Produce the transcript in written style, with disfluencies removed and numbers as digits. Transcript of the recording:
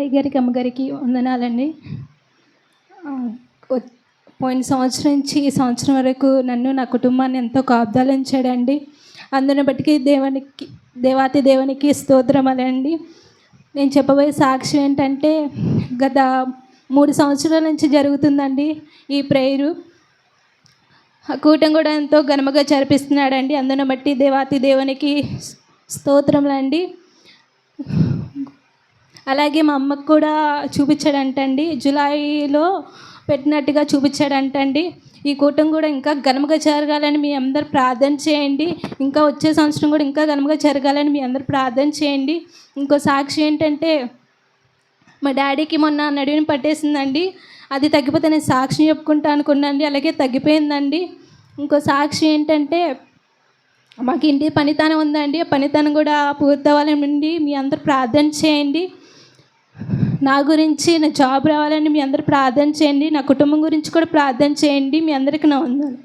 అయ్యగారికి అమ్మగారికి వందనాలండి. వచ్ పోయిన సంవత్సరం నుంచి ఈ సంవత్సరం వరకు నన్ను నా కుటుంబాన్ని ఎంతో కాపుదలించాడండి. అందుని బట్టి దేవాతి దేవునికి స్తోత్రములండి. నేను చెప్పబోయే సాక్ష్యం ఏంటంటే, గత 3 సంవత్సరాల నుంచి జరుగుతుందండి ఈ ప్రేయరు. కూటం కూడా ఎంతో ఘనముగా జరిపిస్తున్నాడండి. అందుని బట్టి దేవాతి దేవునికి స్తోత్రములండి. అలాగే మా అమ్మకు కూడా చూపించాడంటండి, జూలైలో పెట్టినట్టుగా చూపించాడంటండి. ఈ కూటం కూడా ఇంకా ఘనముగా జరగాలని మీ అందరు ప్రార్థన చేయండి. ఇంకా వచ్చే సంవత్సరం కూడా ఇంకా ఘనముగా జరగాలని మీ అందరు ప్రార్థన చేయండి. ఇంకో సాక్షి ఏంటంటే, మా డాడీకి మొన్న నడుముని పట్టేసిందండి. అది తగ్గిపోతే నేను సాక్షి చెప్పుకుంటా అనుకున్నాండి, అలాగే తగ్గిపోయిందండి. ఇంకో సాక్షి ఏంటంటే, మాకు ఇంటి పనితనం ఉందండి, ఆ పనితనం కూడా పూర్తవ్వాలని మీ అందరు ప్రార్థన చేయండి. నా గురించి నా జాబ్ రావాలని మీ అందరు ప్రార్థన చేయండి. నా కుటుంబం గురించి కూడా ప్రార్థన చేయండి. మీ అందరికీ నా వందనాలు.